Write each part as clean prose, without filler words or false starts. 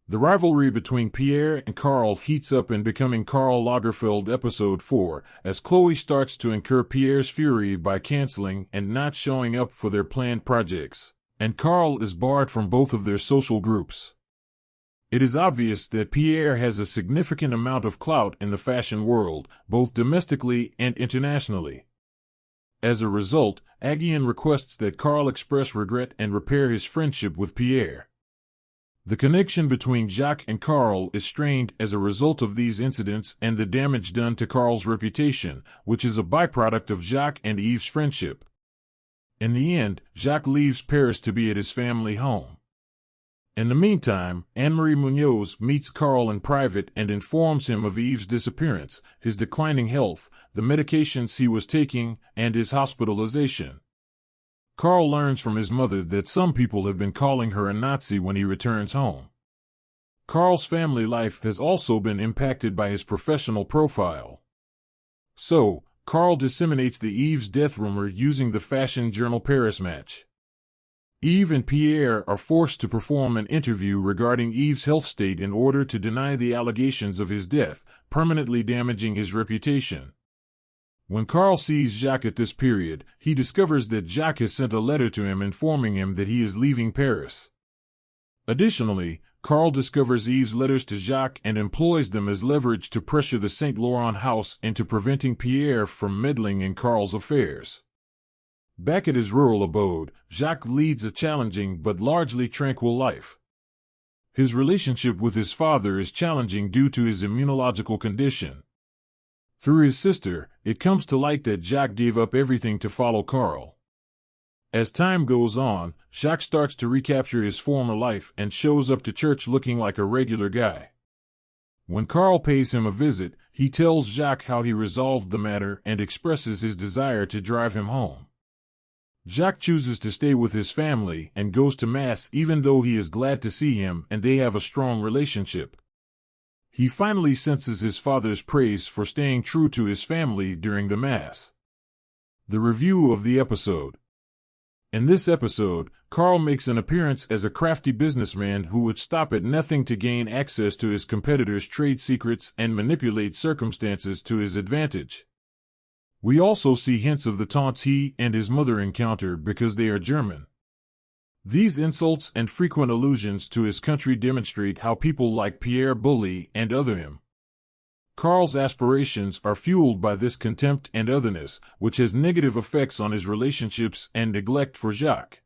The rivalry between Pierre and Karl heats up in Becoming Karl Lagerfeld Episode 4, as Chloe starts to incur Pierre's fury by canceling and not showing up for their planned projects, and Karl is barred from both of their social groups. It is obvious that Pierre has a significant amount of clout in the fashion world, both domestically and internationally. As a result, Agian requests that Karl express regret and repair his friendship with Pierre. The connection between Jacques and Karl is strained as a result of these incidents and the damage done to Karl's reputation, which is a byproduct of Jacques and Yves' friendship. In the end, Jacques leaves Paris to be at his family home. In the meantime, Anne-Marie Munoz meets Karl in private and informs him of Yves' disappearance, his declining health, the medications he was taking, and his hospitalization. Karl learns from his mother that some people have been calling her a Nazi when he returns home. Karl's family life has also been impacted by his professional profile. So, Karl disseminates the Yves' death rumor using the fashion journal Paris Match. Yves and Pierre are forced to perform an interview regarding Yves' health state in order to deny the allegations of his death, permanently damaging his reputation. When Karl sees Jacques at this period, he discovers that Jacques has sent a letter to him informing him that he is leaving Paris. Additionally, Karl discovers Yves' letters to Jacques and employs them as leverage to pressure the Saint Laurent house into preventing Pierre from meddling in Karl's affairs. Back at his rural abode, Jacques leads a challenging but largely tranquil life. His relationship with his father is challenging due to his immunological condition. Through his sister, it comes to light that Jacques gave up everything to follow Karl. As time goes on, Jacques starts to recapture his former life and shows up to church looking like a regular guy. When Karl pays him a visit, he tells Jacques how he resolved the matter and expresses his desire to drive him home. Jacques chooses to stay with his family and goes to Mass even though he is glad to see him and they have a strong relationship. He finally senses his father's praise for staying true to his family during the Mass. The review of the episode. In this episode, Karl makes an appearance as a crafty businessman who would stop at nothing to gain access to his competitors' trade secrets and manipulate circumstances to his advantage. We also see hints of the taunts he and his mother encounter because they are German. These insults and frequent allusions to his country demonstrate how people like Pierre bully and other him. Karl's aspirations are fueled by this contempt and otherness, which has negative effects on his relationships and neglect for Jacques.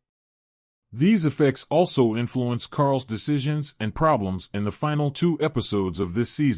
These effects also influence Karl's decisions and problems in the final 2 episodes of this season.